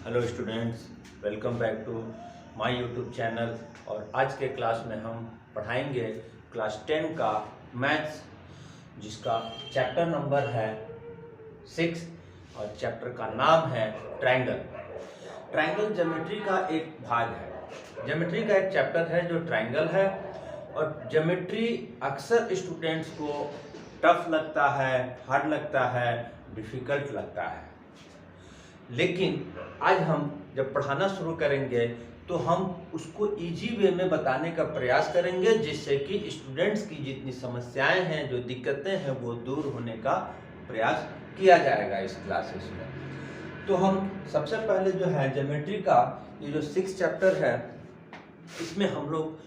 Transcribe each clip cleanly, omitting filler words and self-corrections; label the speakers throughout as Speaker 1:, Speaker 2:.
Speaker 1: Hello students, welcome back to my YouTube channel. और आज के क्लास में हम पढ़ाएंगे क्लास 10 का मैथ्स, जिसका चैप्टर नंबर है 6 और चैप्टर का नाम है ट्रायंगल। ट्रायंगल ज्योमेट्री का एक भाग है। ज्योमेट्री का एक चैप्टर है जो ट्रायंगल है। और ज्योमेट्री अक्सर स्टूडेंट्स को टफ लगता है, हार्ड लगता है, डिफ़िकल्ट लगता है। लेकिन आज हम जब पढ़ाना शुरू करेंगे तो हम उसको इजी वे में बताने का प्रयास करेंगे, जिससे कि स्टूडेंट्स की जितनी समस्याएं हैं, जो दिक्कतें हैं, वो दूर होने का प्रयास किया जाएगा इस क्लासेस में। तो हम सबसे पहले जो है ज्योमेट्री का ये जो 6 चैप्टर है, इसमें हम लोग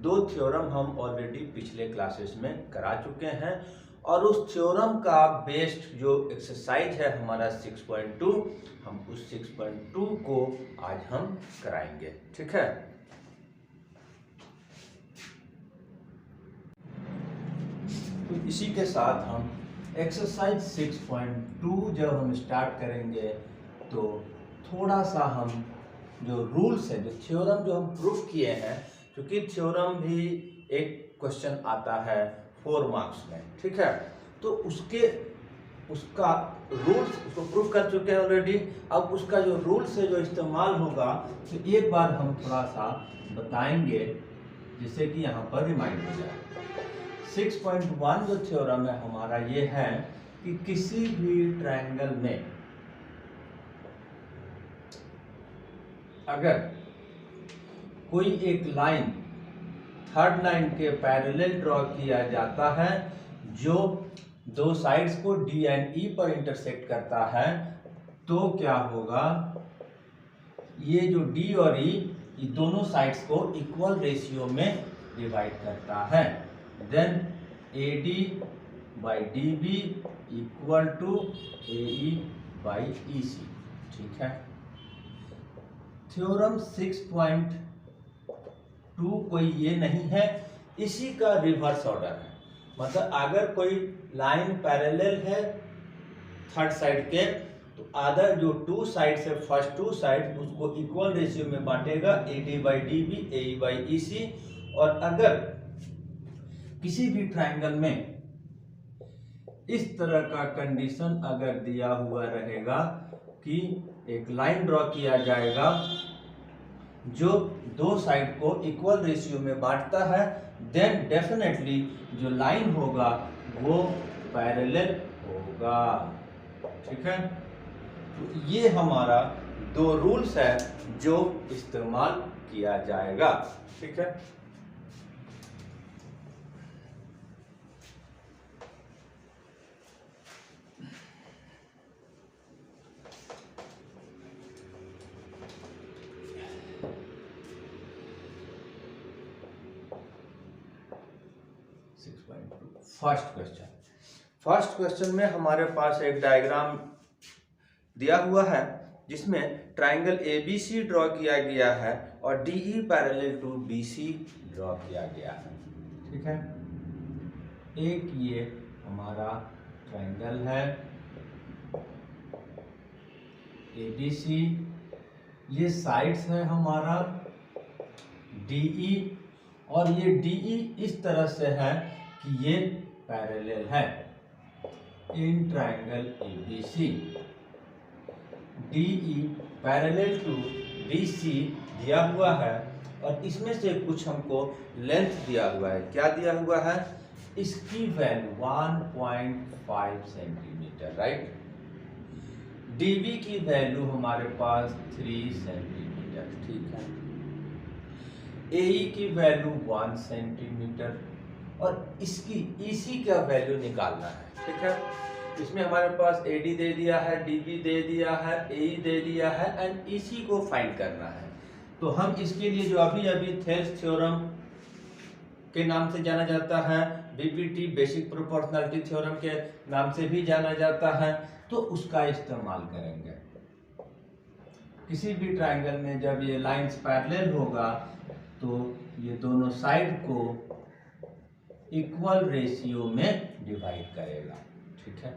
Speaker 1: 2 थ्योरम हम ऑलरेडी पिछले क्लासेस में करा चुके हैं। और उस थ्योरम का बेस्ड जो एक्सरसाइज है हमारा 6.2, हम उस 6.2 को आज हम कराएंगे। ठीक है। तो इसी के साथ हम एक्सरसाइज 6.2 जब हम स्टार्ट करेंगे तो थोड़ा सा हम जो रूल्स है, जो थ्योरम जो हम प्रूफ किए हैं, क्योंकि थ्योरम भी एक क्वेश्चन आता है 4 मार्क्स में। ठीक है। तो उसका रूल्स उसको प्रूफ कर चुके हैं ऑलरेडी। अब उसका जो रूल्स है, जो इस्तेमाल होगा, तो एक बार हम थोड़ा सा बताएंगे, जिससे कि यहाँ पर रिमाइंड हो जाए। 6.1 जो थ्योरम है हमारा ये है कि किसी भी ट्रायंगल में अगर कोई एक लाइन थर्ड लाइन के पैरेलल ड्रॉ किया जाता है, जो 2 साइड्स को डी एंड ई पर इंटरसेक्ट करता है, तो क्या होगा, ये जो डी और ई, ये दोनों साइड्स को इक्वल रेशियो में डिवाइड करता है। Then AD by DB equal to AE by EC। ठीक है। थ्योरम 6.2 कोई ये नहीं है, इसी का रिवर्स ऑर्डर है। मतलब अगर कोई लाइन पैरेलल है थर्ड साइड के, तो अदर जो 2 साइड से फर्स्ट 2 साइड उसको इक्वल रेशियो में बांटेगा, AD by DB AE by EC। और अगर किसी भी ट्रायंगल में इस तरह का कंडीशन अगर दिया हुआ रहेगा कि एक लाइन ड्रॉ किया जाएगा जो 2 साइड को इक्वल रेशियो में बांटता है, देन डेफिनेटली जो लाइन होगा वो पैरेलल होगा। ठीक है। तो ये हमारा 2 रूल्स है जो इस्तेमाल किया जाएगा। ठीक है। फर्स्ट क्वेश्चन में हमारे पास एक डायग्राम दिया हुआ है, जिसमें ट्रायंगल ABC ड्रॉ किया गया है और DE parallel to BC draw किया गया है। ठीक है। एक ये हमारा ट्रायंगल है ABC, ये साइड्स है हमारा DE, और ये DE इस तरह से है कि ये पैरेलल है in triangle ABC। DE parallel to BC दिया हुआ है, और इसमें से कुछ हमको लेंथ दिया हुआ है। क्या दिया हुआ है? इसकी वैल्यू 1.5 सेंटीमीटर, राइट। DB की वैल्यू हमारे पास 3 सेंटीमीटर। ठीक है। AE की वैल्यू 1 सेंटीमीटर, और इसकी EC का वैल्यू निकालना है। ठीक है। इसमें हमारे पास AD दे दिया है, DB दे दिया है, AE दे दिया है, एंड EC को फाइंड करना है। तो हम इसके लिए जो अभी थेल्स थ्योरम के नाम से जाना जाता है, BPT बेसिक प्रोपोर्शनैलिटी थ्योरम के नाम से भी जाना जाता है, तो उसका इस्तेमाल करेंगे। किसी भी ट्रायंगल में जब ये लाइंस पैरेलल होगा, तो ये दोनों साइड को इक्वल रेशियो में डिवाइड करेगा। ठीक है।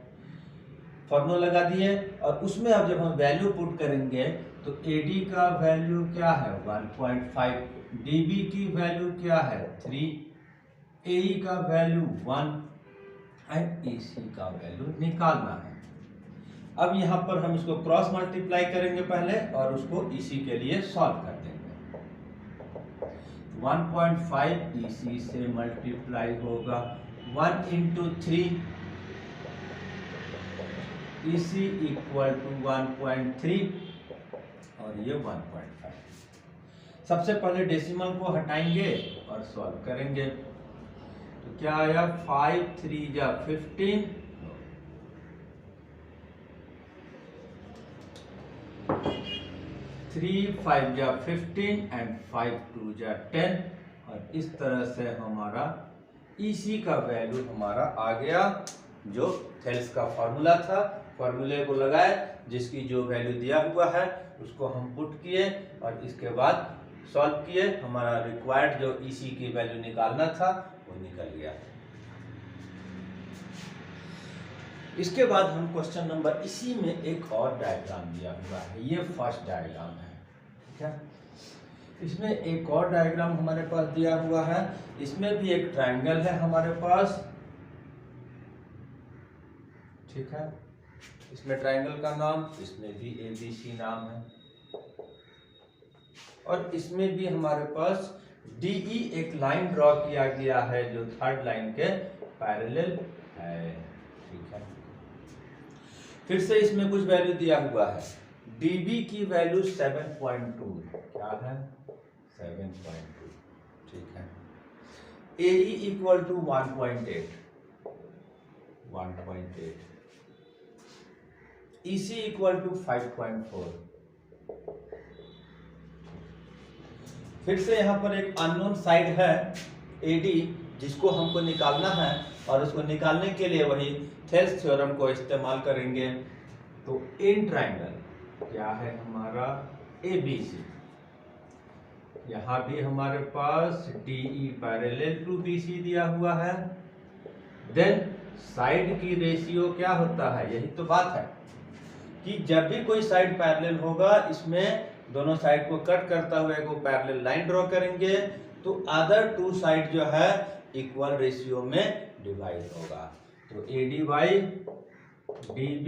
Speaker 1: फॉर्मूला लगा दिए और उसमें अब जब हम वैल्यू पुट करेंगे तो AD का वैल्यू क्या है 1.5, DB की वैल्यू क्या है 3, AE का वैल्यू 1 एंड EC का वैल्यू निकालना है। अब यहाँ पर हम इसको क्रॉस मल्टीप्लाई करेंगे पहले और उसको EC के लिए सॉल्व कर देंगे। 1.5 EC से मल्टीप्लाई होगा 1 into 3 EC इक्वल टू 1.3 और ये 1.5। सबसे पहले डेसिमल को हटाएंगे और सॉल्व करेंगे तो क्या आया 5 3 जा 15, 3 5 जा 15 एंड 5 2 जा 10 और इस तरह से हमारा EC का वैल्यू हमारा आ गया जो थेल्स का फॉर्मूला था। फॉर्मूले को लगाए, जिसकी जो वैल्यू दिया हुआ है उसको हम पुट किए और इसके बाद सॉल्व किए। हमारा रिक्वायर्ड जो EC की वैल्यू निकालना था वो निकल गया। इसके बाद हम क्वेश्चन नंबर, इसी में एक और डायग्राम दिया हुआ है, ये फर्स्ट डायग्राम है, ठीक है। इसमें एक और डायग्राम हमारे पास दिया हुआ है, इसमें भी एक ट्रायंगल है हमारे पास, ठीक है। इसमें ट्रायंगल का नाम, इसमें भी ABC नाम है और इसमें भी हमारे पास DE एक लाइन ड्रॉ किया गया है जो थर्ड लाइन के पैरेलल है, ठीक है। फिर से इसमें कुछ वैल्यू दिया हुआ है। DB की वैल्यू 7.2, क्या है 7.2, ठीक है। AE equal to 1.8, EC equal to 5.4। फिर से यहाँ पर एक अननोन साइड है AD जिसको हमको निकालना है और उसको निकालने के लिए वही थेल्स थ्योरम को इस्तेमाल करेंगे। तो इन ट्रायंगल क्या है हमारा ABC, यहाँ भी हमारे पास DE पैरेलल टू BC दिया हुआ है। देन साइड की रेशियो क्या होता है, यही तो बात है कि जब भी कोई साइड पैरेलल होगा इसमें दोनों साइड को कट करता हुआ एक पैरेलल लाइन ड्रॉ करेंगे तो अदर टू साइड जो है इक्वल रेशियो में डिवाइड होगा। तो AD by DB,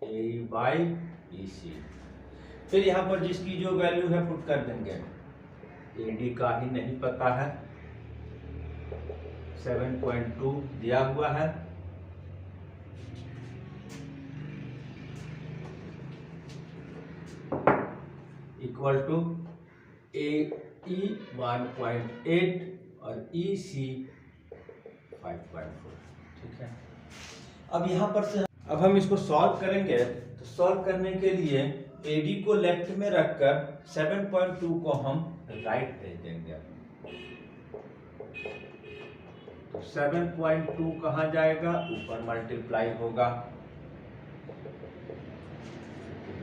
Speaker 1: AE by EC। फिर यहाँ पर जिसकी जो वैल्यू है पुट कर देंगे। AD का ही नहीं पता है, 7.2 दिया हुआ है, इक्वल टू AE 1.8 और EC 5.4, ठीक है। अब यहाँ पर से अब हम इसको सॉल्व करेंगे तो सॉल्व करने के लिए AD को लेफ्ट में रखकर 7.2 को हम राइट भेज देंगे। तो 7.2 कहाँ जाएगा, ऊपर मल्टीप्लाई होगा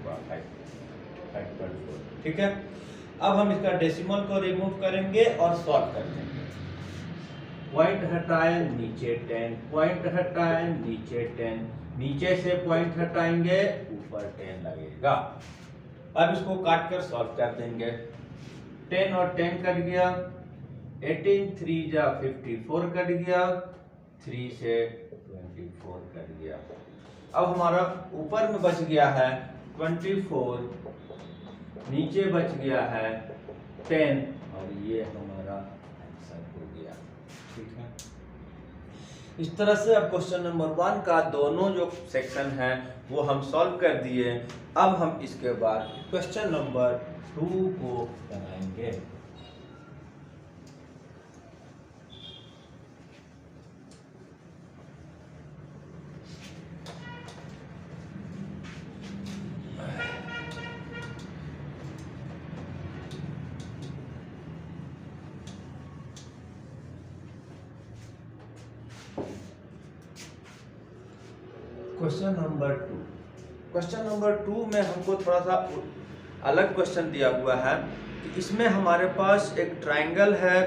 Speaker 1: 5.4, ठीक है। अब हम इसका डेसिमल को रिमूव करेंगे और सॉल्व कर देंगे। पॉइंट हटाए नीचे 10, पॉइंट हटाए नीचे 10, नीचे से पॉइंट हटाएंगे ऊपर 10 लगेगा। अब इसको काट कर सॉल्व कर देंगे। 10 और 10 कट गया, 18 3 जा 54 कट गया, 3 से 24 कट गया। अब हमारा ऊपर में बच गया है 24, नीचे बच गया है 10 और ये हमारा आंसर हो गया, ठीक है। इस तरह से अब क्वेश्चन नंबर 1 का दोनों जो सेक्शन है वो हम सॉल्व कर दिए। अब हम इसके बाद क्वेश्चन नंबर 2 को बनाएंगे। क्वेश्चन नंबर 2 में हमको थोड़ा सा अलग क्वेश्चन दिया हुआ है कि इसमें हमारे पास एक ट्रायंगल है,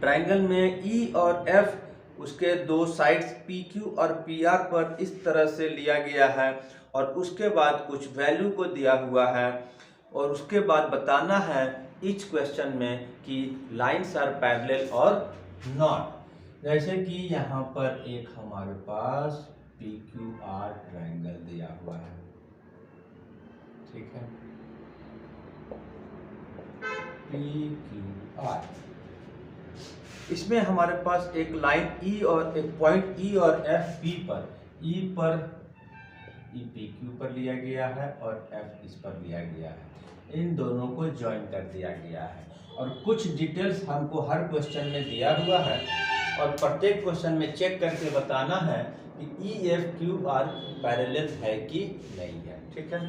Speaker 1: ट्रायंगल में E और F उसके दो साइड्स पी क्यू और पी आर पर इस तरह से लिया गया है और उसके बाद कुछ वैल्यू को दिया हुआ है और उसके बाद बताना है इच क्वेश्चन में कि लाइन्स आर पैरेलल और नॉट। जैसे कि यहाँ पर एक हमारे पास पी क्यू आर ट्रायंगल दिया हुआ है, ठीक है, पी क्यू आर। इसमें हमारे पास एक लाइन ई और एक पॉइंट ई और एफ पी पर, ई पर ई पी क्यू पर लिया गया है और एफ इस पर लिया गया है, इन दोनों को ज्वाइन कर दिया गया है और कुछ डिटेल्स हमको हर क्वेश्चन में दिया हुआ है और प्रत्येक क्वेश्चन में चेक करके बताना है कि E F Q R parallel है कि नहीं है, ठीक है।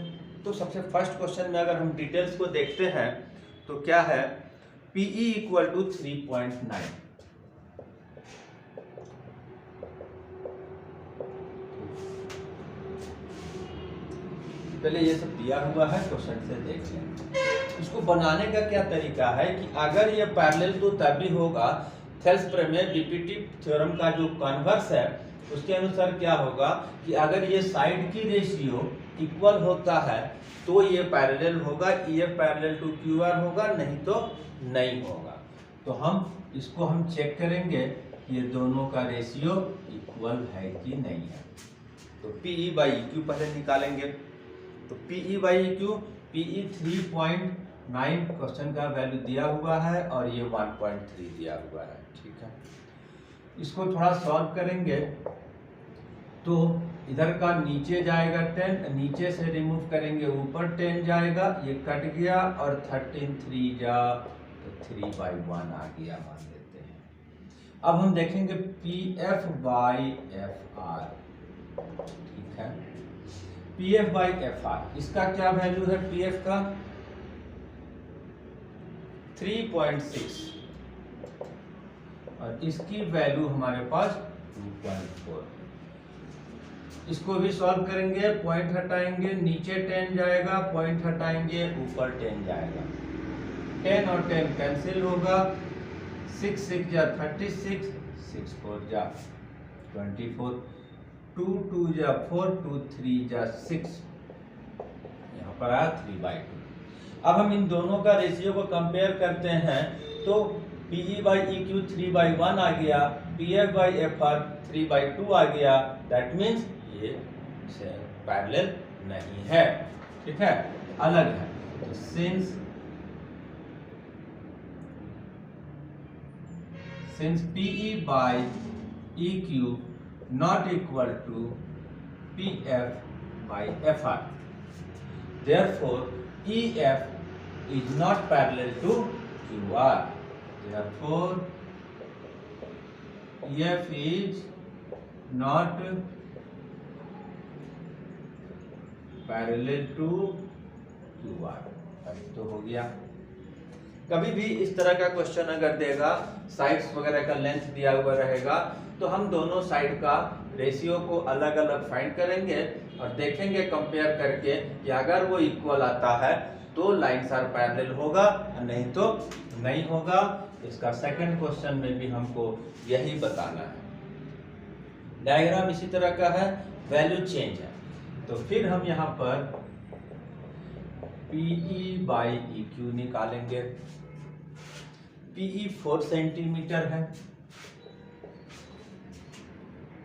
Speaker 1: तो सबसे फर्स्ट क्वेश्चन में अगर हम डिटेल्स को देखते हैं तो क्या है, पी ई इक्वल टू 3.9, पहले ये सब दिया हुआ है, क्वेश्चन से देख लें। इसको बनाने का क्या तरीका है कि अगर ये पैरेलल तो तभी होगा, थेल्स प्रमेय बीपीटी थ्योरम का जो कन्वर्स है उसके अनुसार क्या होगा कि अगर ये साइड की रेशियो इक्वल होता है तो ये पैरेलल होगा, ये पैरेलल टू क्यू आर होगा, नहीं तो नहीं होगा। तो हम इसको हम चेक करेंगे ये दोनों का रेशियो इक्वल है कि नहीं है। तो पी ई बाई क्यू पहले निकालेंगे, तो P E by Q, P E 3.9 question का वैल्यू दिया हुआ है और ये 1.3 दिया हुआ है, ठीक है। इसको थोड़ा सॉल्व करेंगे तो इधर का नीचे जाएगा 10, नीचे से रिमूव करेंगे ऊपर 10 जाएगा, ये कट गया और 13 3 जा तो 3/1 आ गया, मान लेते हैं। अब हम देखेंगे P F by F are, ठीक है, P F by F are, इसका क्या वैल्यू है पी एफ का 3.6 और इसकी वैल्यू हमारे पास 2.4। इसको भी सॉल्व करेंगे, पॉइंट हटाएंगे, नीचे 10 जाएगा, पॉइंट हटाएंगे, ऊपर 10 जाएगा, 10 और 10 कैंसिल होगा, 6 6 जा 36, 6 4 जा 24, 2 2 जा 4, 2 3 जा 6, यहाँ पर आया 3/2। अब हम इन दोनों का रेशियो को कंपेयर करते हैं तो P E by E Q 3/1 आ गया, P F by F are 3/2 आ गया, दैट मीन्स ये पैरेलल नहीं है, ठीक है, अलग है। तो since P E by E Q not equal to P F by F R, therefore E F is not parallel to Q R, therefore EF is not parallel to QR। तो हो गया। कभी भी इस तरह का क्वेश्चन अगर देगा, साइड्स वगैरह का लेंथ दिया हुआ रहेगा तो हम दोनों साइड का रेशियो को अलग अलग फाइंड करेंगे और देखेंगे कंपेयर करके कि अगर वो इक्वल आता है तो लाइन्स आर पैरेलल होगा, नहीं तो नहीं होगा। इसका सेकंड क्वेश्चन में भी हमको यही बताना है। डायग्राम इसी तरह का है, वैल्यू चेंज है, तो फिर हम यहाँ पर पीई बाई ई क्यू निकालेंगे। पीई 4 सेंटीमीटर है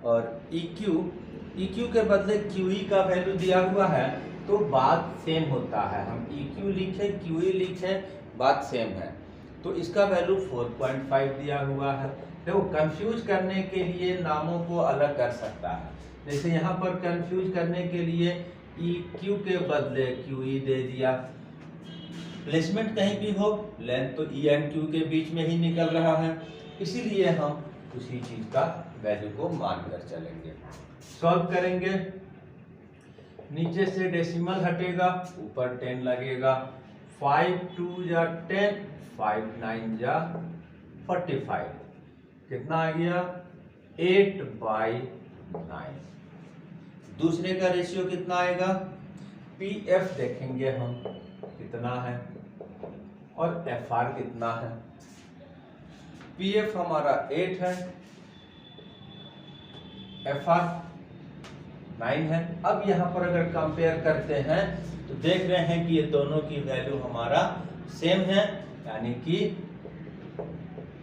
Speaker 1: और EQ के बदले QE का वैल्यू दिया हुआ है तो बात सेम होता है, हम EQ लिखे QE लिखे बात सेम है, तो इसका वैल्यू 4.5 दिया हुआ है। देखो कंफ्यूज करने के लिए नामों को अलग कर सकता है, जैसे यहाँ पर कंफ्यूज करने के लिए EQ के बदले QE दे दिया, प्लेसमेंट कहीं भी हो, लेंथ तो E एंड Q के बीच में ही निकल रहा है, इसीलिए हम उसी चीज का वैल्यू को मान कर चलेंगे। सॉल्व करेंगे, नीचे से डेसिमल हटेगा, ऊपर 10 लगेगा, 5 2 जा 10, 5 9 जा 45, कितना आ गया 8/9। दूसरे का रेशियो कितना आएगा, PF देखेंगे हम कितना है और FR कितना है। PF हमारा 8 है एफ आर 9 है। अब यहाँ पर अगर कंपेयर करते हैं तो देख रहे हैं कि ये दोनों की वैल्यू हमारा सेम है, यानी कि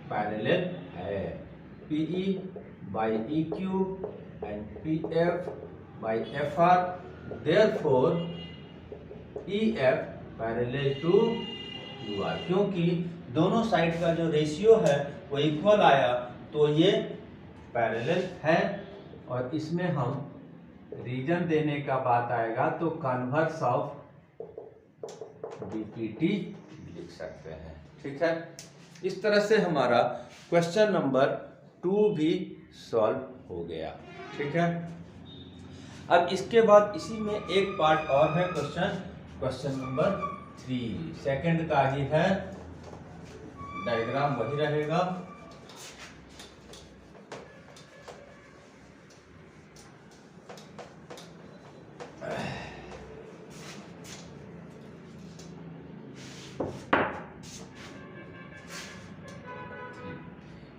Speaker 1: पैरेलल है। PE by EQ and PF by FR, therefore EF parallel to QR। क्योंकि दोनों साइड का जो रेशियो है वो इक्वल आया तो ये पैरेलल है। और इसमें हम रीजन देने का बात आएगा तो कन्वर्स ऑफ DPT लिख सकते हैं। ठीक है, इस तरह से हमारा क्वेश्चन नंबर 2 भी सॉल्व हो गया। ठीक है, अब इसके बाद इसी में एक पार्ट और है क्वेश्चन नंबर 3 सेकंड का ही है, डायग्राम वही रहेगा।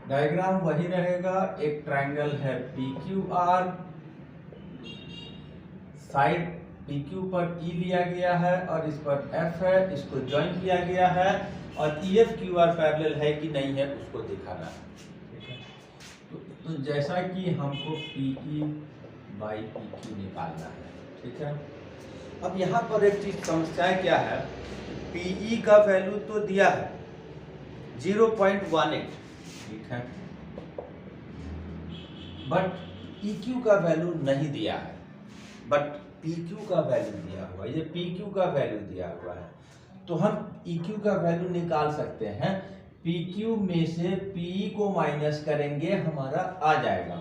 Speaker 1: डायग्राम वही रहेगा। एक ट्रायंगल है PQR, साइड PQ पर E लिया गया है और इस पर F है, इसको ज्वाइन किया गया है और EF QR पैरेलल है कि नहीं है उसको दिखाना है। ठीक है, तो जैसा कि हमको PE बाई PQ निकालना है। ठीक है, अब यहाँ पर एक चीज समस्या क्या है, PE का वैल्यू तो दिया है 0.18, ठीक है, बट EQ का वैल्यू नहीं दिया है, बट PQ का वैल्यू दिया हुआ है। ये PQ का वैल्यू दिया हुआ है तो हम EQ का वैल्यू निकाल सकते हैं। PQ में से PE को माइनस करेंगे, हमारा आ जाएगा।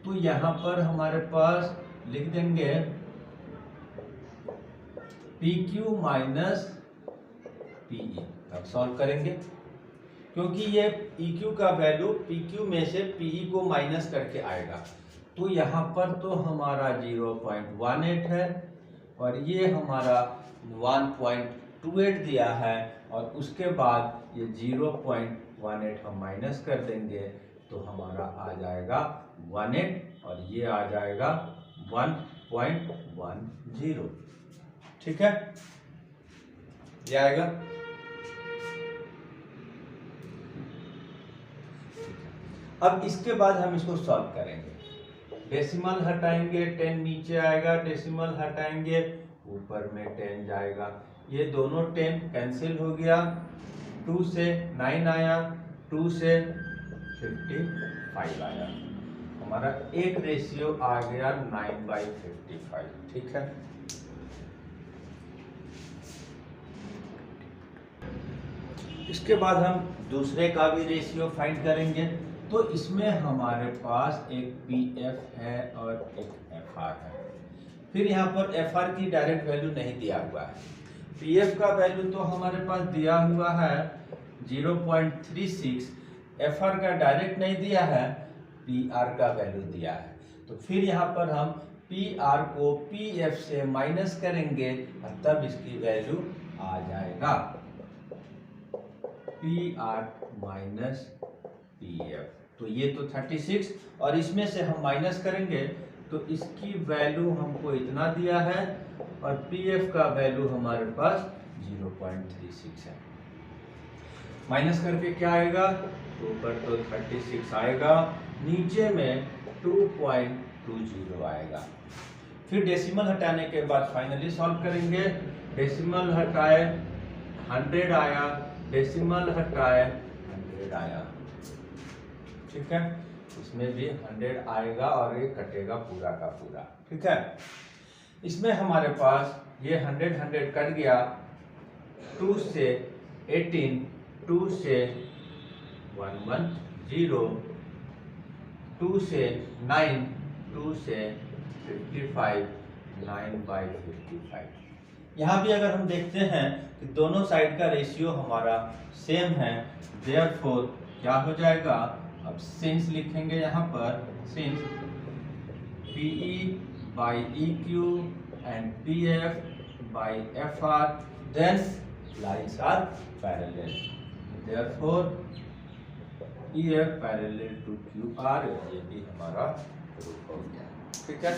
Speaker 1: तो यहाँ पर हमारे पास लिख देंगे PQ माइनस PE। अब सॉल्व करेंगे क्योंकि ये EQ का वैल्यू PQ में से PE को माइनस करके आएगा। तो यहाँ पर तो हमारा 0.18 है और ये हमारा 1.28 दिया है और उसके बाद ये 0.18 हम माइनस कर देंगे तो हमारा आ जाएगा 18 और ये आ जाएगा 1.10। ठीक है, ये आएगा। अब इसके बाद हम इसको सॉल्व करेंगे। डेसिमल हटाएंगे 10 नीचे आएगा, डेसिमल हटाएंगे ऊपर में 10 जाएगा। ये दोनों 10 कैंसिल हो गया, 2 से 9 आया, 2 से 55 आया, हमारा एक रेशियो आ गया 9/55। ठीक है, इसके बाद हम दूसरे का भी रेशियो फाइंड करेंगे। तो इसमें हमारे पास एक PF है और एक FR है। फिर यहाँ पर FR की डायरेक्ट वैल्यू नहीं दिया हुआ है। PF का वैल्यू तो हमारे पास दिया हुआ है 0.36, FR का डायरेक्ट नहीं दिया है, PR का वैल्यू दिया है। तो फिर यहाँ पर हम PR को PF से माइनस करेंगे और तब इसकी वैल्यू आ जाएगा PR माइनस PF। तो ये तो 36 और इसमें से हम माइनस करेंगे तो इसकी वैल्यू हमको इतना दिया है और PF का वैल्यू हमारे पास 0.36 है। माइनस करके क्या आएगा, ऊपर तो 36 आएगा, नीचे में 2.20 आएगा। फिर डेसिमल हटाने के बाद फाइनली सॉल्व करेंगे। डेसिमल हटाए 100 आया, डेसिमल हटाए 100 आया। ठीक है, इसमें भी 100 आएगा और ये कटेगा पूरा का पूरा। ठीक है, इसमें हमारे पास ये 100 कट गया, 2 से 18, 2 से 110, 2 से 9, 2 से 55, 9/55। यहाँ भी अगर हम देखते हैं कि दोनों साइड का रेशियो हमारा सेम है, देयरफॉर क्या हो जाएगा, अब सिंस लिखेंगे यहाँ पर, since PE by EQ and PF by FR then lines are parallel, therefore EF parallel to QR। ये भी हमारा
Speaker 2: प्रूफ हो गया।
Speaker 1: ठीक है,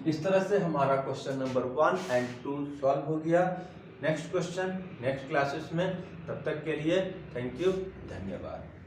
Speaker 1: इस तरह से हमारा क्वेश्चन नंबर 1 और 2 सॉल्व हो गया। नेक्स्ट क्वेश्चन नेक्स्ट क्लासेस में, तब तक के लिए थैंक यू, धन्यवाद।